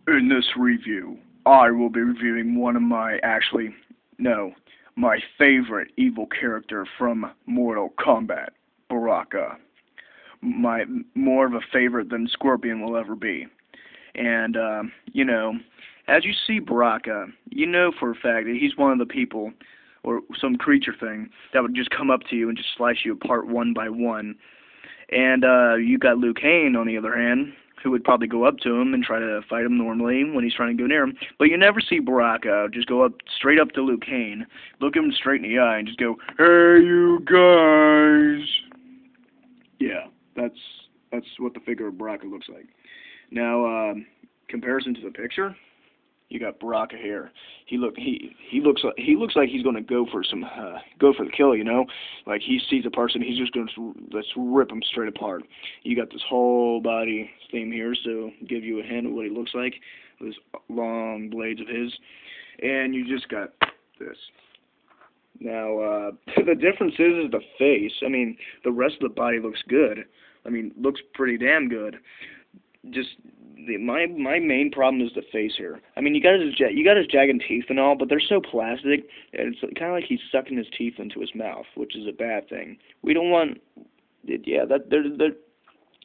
In this review, I will be reviewing one of my favorite evil character from Mortal Kombat, Baraka. My more of a favorite than Scorpion will ever be. And as you see Baraka, you know for a fact that he's one of the people or some creature thing that would just come up to you and just slice you apart one by one. And you got Liu Kang on the other hand, who would probably go up to him and try to fight him normally when he's trying to go near him. But you never see Baraka just go up straight up to Liu Kang, look him straight in the eye, and just go, "Hey, you guys." Yeah, that's what the figure of Baraka looks like. Now, comparison to the picture, you got Baraka here. He looks like he's gonna go for the kill. Like he sees a person, he's just gonna let's rip him straight apart. You got this whole body theme here, so give you a hint of what he looks like. Those long blades of his, and you just got this. Now the difference is the face. I mean, the rest of the body looks good. I mean, looks pretty damn good. Just my main problem is the face here. I mean, you got his jagged teeth and all, but they're so plastic, and it's kind of like he's sucking his teeth into his mouth, which is a bad thing. We don't want, yeah, that they're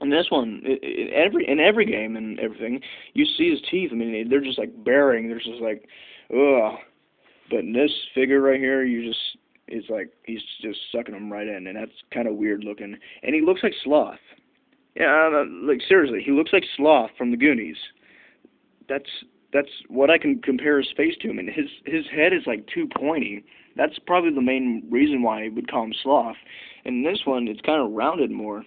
in this one, in every game and everything, you see his teeth. I mean, they're just like baring. They're just like, ugh. But in this figure right here, it's like he's just sucking them right in, and that's kind of weird looking. And he looks like Sloth. Yeah, like seriously, he looks like Sloth from the Goonies. That's what I can compare his face to. I mean, his head is like too pointy. That's probably the main reason why I would call him Sloth. And this one, it's kind of rounded more.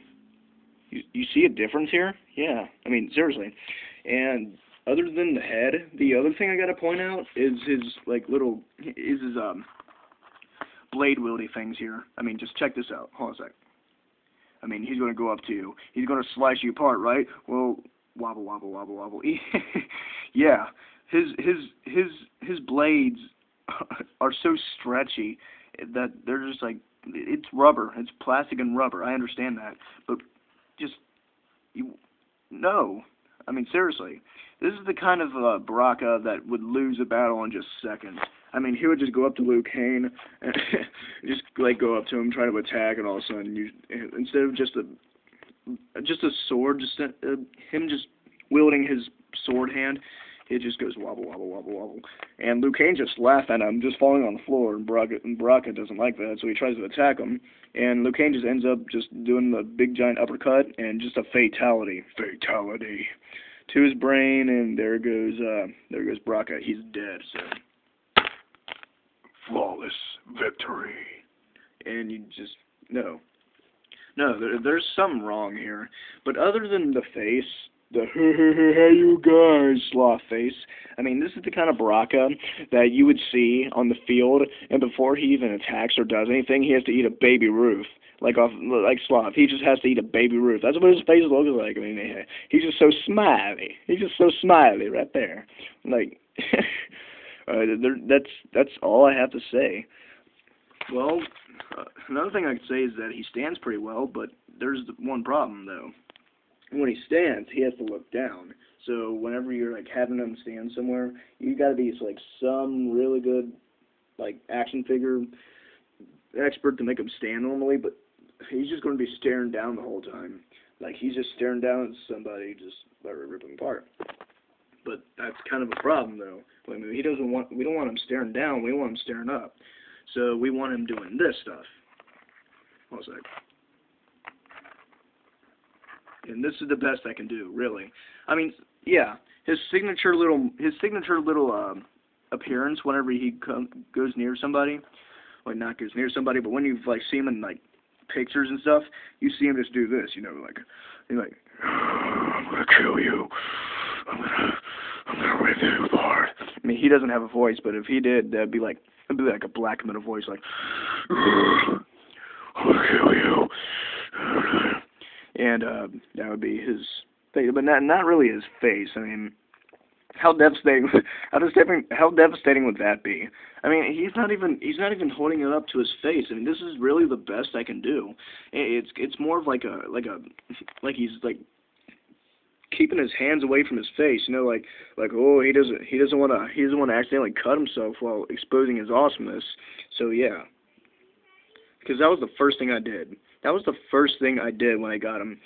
You see a difference here? Yeah, I mean seriously. And other than the head, the other thing I gotta point out is his blade wieldy things here. I mean, just check this out. Hold on a sec. I mean, he's going to go up to you. He's going to slice you apart, right? Well, wobble, wobble, wobble, wobble. Yeah, his blades are so stretchy that they're just like, it's rubber. It's plastic and rubber. I understand that. But no. I mean, seriously. This is the kind of Baraka that would lose a battle in just seconds. I mean, he would just go up to Liu Kang and just like go up to him, try to attack, and all of a sudden, instead of just a sword, him just wielding his sword hand, it just goes wobble, wobble, wobble, wobble, and Liu Kang just laughs at him, just falling on the floor, and Baraka doesn't like that, so he tries to attack him, and Liu Kang just ends up just doing the big giant uppercut and just a fatality to his brain, and there goes Baraka. He's dead. So. Flawless victory. And you just, no, there's something wrong here. But other than the face, the hey you guys Sloth face, I mean, this is the kind of Baraka that you would see on the field, and before he even attacks or does anything, he has to eat a baby Ruth. Like Sloth, he just has to eat a baby Ruth. That's what his face looks like. I mean, he's just so smiley. He's just so smiley right there. Like, that's all I have to say. Well, another thing I could say is that he stands pretty well, but there's one problem though. When he stands, he has to look down. So whenever you're like having him stand somewhere, you got to be like some really good like action figure expert to make him stand normally, but he's just going to be staring down the whole time. Like he's just staring down at somebody, just rip him apart. But that's kind of a problem, though. I mean, we don't want him staring down. We want him staring up. So we want him doing this stuff. Hold on a sec. And this is the best I can do, really. I mean, yeah, his signature little appearance whenever he goes near somebody. Like not goes near somebody, but when you like see him in like pictures and stuff, you see him just do this. Like he's like, I'm gonna kill you. I'm gonna reveiw Lord. I mean, he doesn't have a voice, but if he did, it'd be like a black metal voice, like, I'm gonna kill you. And that would be his face, but not really his face. I mean, how devastating would that be? I mean, he's not even holding it up to his face. I mean, this is really the best I can do. It's more of like he's like keeping his hands away from his face. You know, like oh, he doesn't want to accidentally cut himself while exposing his awesomeness. So yeah, because that was the first thing I did. That was the first thing I did when I got him.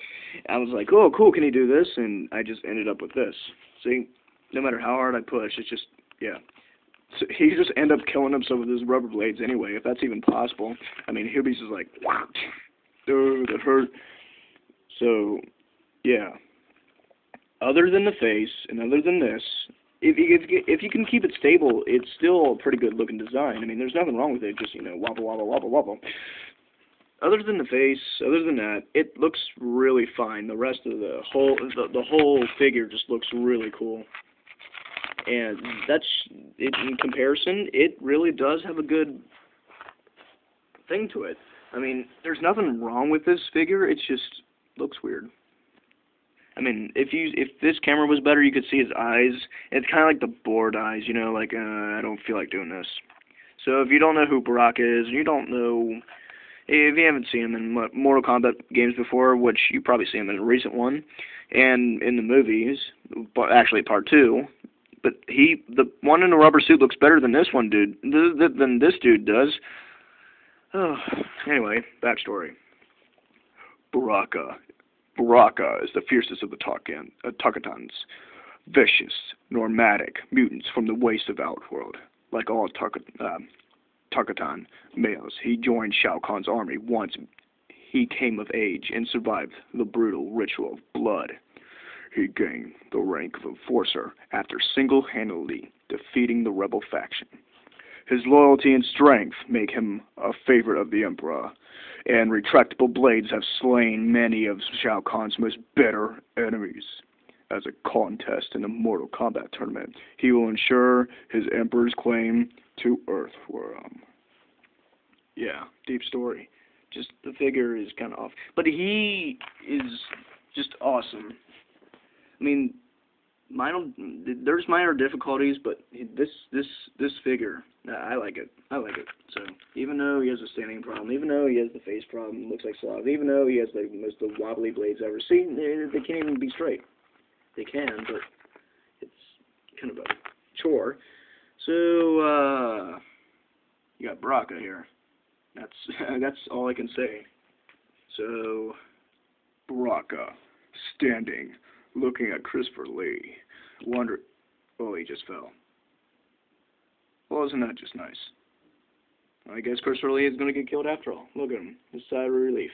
I was like, oh, cool, can he do this? And I just ended up with this. See, no matter how hard I push, it's just, yeah. So he just end up killing himself with his rubber blades anyway, if that's even possible. I mean, he'll be just like, wow, dude, that hurt. So, yeah. Other than the face, and other than this, if you can keep it stable, it's still a pretty good looking design. I mean, there's nothing wrong with it, just, you know, wobble, wobble, wobble, wobble. Other than the face, other than that, it looks really fine. The rest of the whole figure just looks really cool. And that's it. In comparison, it really does have a good thing to it. I mean, there's nothing wrong with this figure. It just looks weird. I mean, if this camera was better, you could see his eyes. It's kind of like the bored eyes, you know, like I don't feel like doing this. So if you don't know who Baraka is, and you don't know, if you haven't seen him in Mortal Kombat games before, which you probably see him in a recent one, and in the movies, actually part 2. But the one in the rubber suit looks better than this one, dude. Than this dude does. Oh, anyway, backstory. Baraka. Baraka is the fiercest of the Takatans. Vicious, nomadic mutants from the waste of Outworld. Like all Takatan males, he joined Shao Kahn's army once he came of age and survived the brutal ritual of blood. He gained the rank of enforcer after single-handedly defeating the rebel faction. His loyalty and strength make him a favorite of the Emperor, and retractable blades have slain many of Shao Kahn's most bitter enemies. As a contest in a Mortal Kombat tournament, he will ensure his Emperor's claim to Earthrealm. Yeah, deep story. Just the figure is kind of off, but he is just awesome. I mean, there's minor difficulties, but this figure, I like it. I like it. So even though he has a standing problem, even though he has the face problem, looks like sloth, even though he has the most wobbly blades ever seen, they can't even be straight. They can, but it's kind of a chore. So you got Baraka here. That's all I can say. So Baraka standing, looking at Christopher Lee, wonder. Oh, he just fell. Well, isn't that just nice? I guess Christopher Lee is going to get killed after all. Look at him. His sigh of relief.